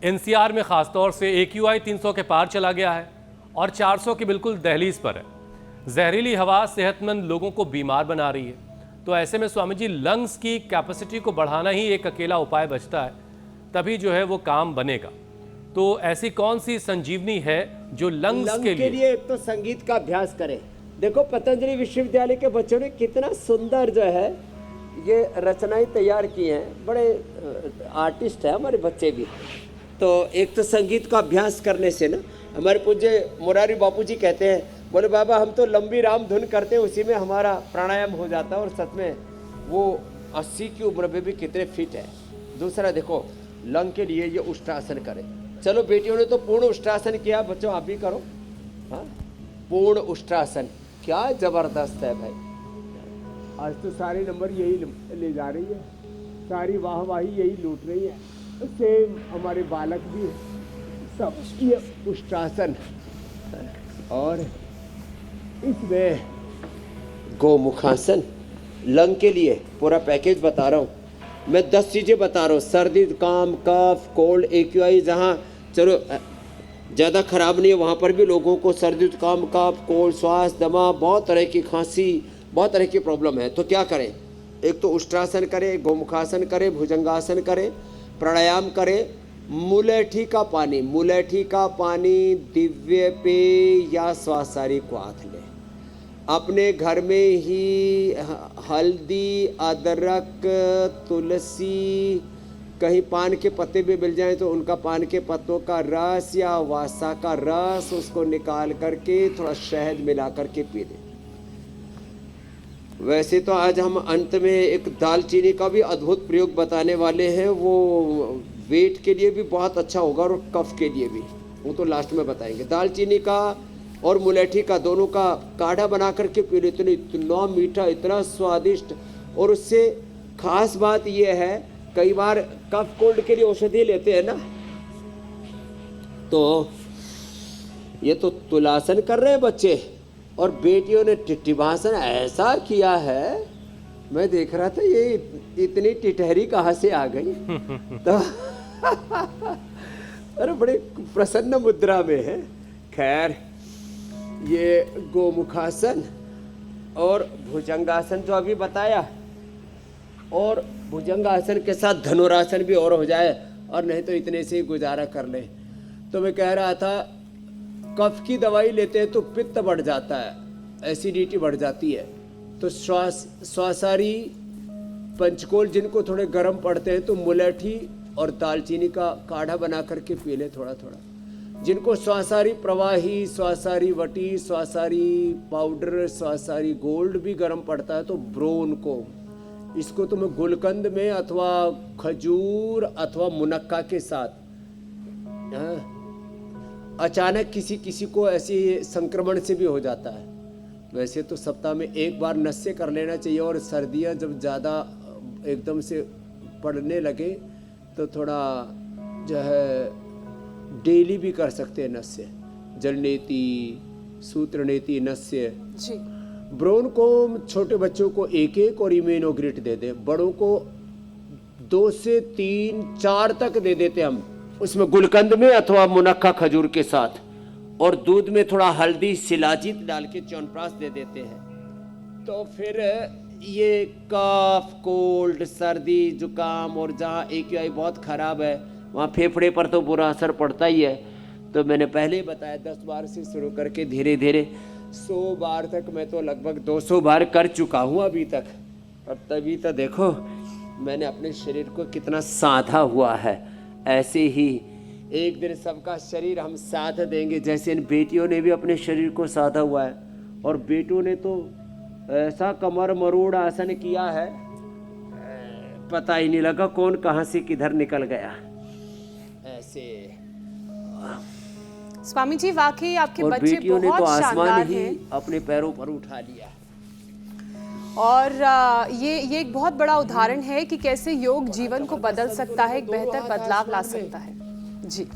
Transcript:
NCR में खासतौर से AQI 300 के पार चला गया है और 400 की बिल्कुल दहलीज पर है। जहरीली हवा सेहतमंद लोगों को बीमार बना रही है। तो ऐसे में स्वामी जी, लंग्स की कैपेसिटी को बढ़ाना ही एक अकेला उपाय बचता है, तभी जो है वो काम बनेगा। तो ऐसी कौन सी संजीवनी है जो लंग्स के लिए? एक तो संगीत का अभ्यास करें। देखो, पतंजलि विश्वविद्यालय के बच्चों ने कितना सुंदर जो है ये रचनाएं तैयार की हैं। बड़े आर्टिस्ट हैं हमारे बच्चे भी। तो एक तो संगीत का अभ्यास करने से ना, हमारे पूज्य मोरारी बापू जी कहते हैं, बोले बाबा हम तो लंबी राम धुन करते हैं, उसी में हमारा प्राणायाम हो जाता है। और सच में वो 80 की उम्र में भी कितने फिट है। दूसरा देखो, लंग के लिए ये उष्ट्रासन करें। चलो बेटियों ने तो पूर्ण उष्ट्रासन किया, बच्चों आप भी करो। हाँ, पूर्ण उष्ट्रासन क्या जबरदस्त है भाई। आज तो सारे नंबर यही ले जा रही है, सारी वाहवाही यही लूट रही है। सेम हमारे बालक भी सब ये उष्ट्रासन। और इसमें गोमुखासन, लंग के लिए पूरा पैकेज बता रहा हूँ मैं। 10 चीज़ें बता रहा हूँ। सर्दी, जुकाम, कफ, कोल्ड, AQI जहाँ चलो ज़्यादा खराब नहीं है, वहाँ पर भी लोगों को सर्दी, जुकाम, कफ, कोल्ड, श्वास, दमा, बहुत तरह की खांसी, बहुत तरह की प्रॉब्लम है। तो क्या करें? एक तो उष्ट्रासन करें, गोमुखासन करें, भुजंगासन करें, प्राणायाम करें। मुलेठी का पानी, मुलेठी का पानी दिव्य पे या स्वासारी क्वाथ लें। अपने घर में ही हल्दी, अदरक, तुलसी, कहीं पान के पत्ते भी मिल जाएं तो उनका पान के पत्तों का रस या वासा का रस, उसको निकाल करके थोड़ा शहद मिला करके पी लें। वैसे तो आज हम अंत में एक दालचीनी का भी अद्भुत प्रयोग बताने वाले हैं। वो वेट के लिए भी बहुत अच्छा होगा और कफ के लिए भी, वो तो लास्ट में बताएंगे। दालचीनी का और मुलेठी का दोनों का काढ़ा बना करके पी लेते हैं। इतना मीठा, इतना स्वादिष्ट। और उससे खास बात यह है, कई बार कफ कोल्ड के लिए औषधि लेते हैं ना, तो ये तो तुलासन कर रहे हैं बच्चे, और बेटियों ने टिट्टिभासन ऐसा किया है। मैं देख रहा था ये इतनी टिटहरी कहाँ से आ गई। तो अरे बड़े प्रसन्न मुद्रा में है। खैर, ये गोमुखासन और भुजंगासन जो अभी बताया, और भुजंगासन के साथ धनुरासन भी और हो जाए, और नहीं तो इतने से ही गुजारा कर ले। तो मैं कह रहा था, कफ की दवाई लेते हैं तो पित्त बढ़ जाता है, एसिडिटी बढ़ जाती है। तो श्वासारी, पंचकोल जिनको थोड़े गर्म पड़ते हैं तो मुलेठी और दालचीनी का काढ़ा बना करके पी ले थोड़ा थोड़ा। जिनको श्वासारी प्रवाही, श्वासारी वटी, श्वासारी पाउडर, श्वासारी गोल्ड भी गर्म पड़ता है तो ब्रोन को, इसको तुम गुलकंद में अथवा खजूर अथवा मुनक्का के साथ, अचानक किसी किसी को ऐसे संक्रमण से भी हो जाता है। वैसे तो सप्ताह में एक बार नस्य कर लेना चाहिए। और सर्दियाँ जब ज़्यादा एकदम से पड़ने लगे तो थोड़ा जो है डेली भी कर सकते हैं नस्य। जलनेति, सूत्रनेति, नस्य जी। ब्रोन को छोटे बच्चों को 1-1 और इम्यूनोग्रिट दे दें, बड़ों को 2 से 3, 4 तक दे देते हम, उसमें गुलकंद में अथवा मुनक्का खजूर के साथ, और दूध में थोड़ा हल्दी, शिलाजीत डाल के च्यवनप्राश दे देते हैं। तो फिर ये कफ, कोल्ड, सर्दी, जुकाम, और जहाँ AQI बहुत ख़राब है वहाँ फेफड़े पर तो बुरा असर पड़ता ही है। तो मैंने पहले ही बताया 10 बार से शुरू करके धीरे धीरे 100 बार तक, मैं तो लगभग 200 बार कर चुका हूँ अभी तक। और तभी तो देखो मैंने अपने शरीर को कितना साधा हुआ है। ऐसे ही एक दिन सबका शरीर हम साध देंगे, जैसे इन बेटियों ने भी अपने शरीर को साधा हुआ है। और बेटों ने तो ऐसा कमर मरोड़ आसन किया है, पता ही नहीं लगा कौन कहाँ से किधर निकल गया। ऐसे स्वामी जी, वाकई आपके और बच्चे बेटियों ने बहुत तो आसमान शानदार ही हैं। अपने पैरों पर उठा लिया। और ये एक बहुत बड़ा उदाहरण है कि कैसे योग जीवन को बदल सकता है, एक बेहतर बदलाव ला सकता है। जी।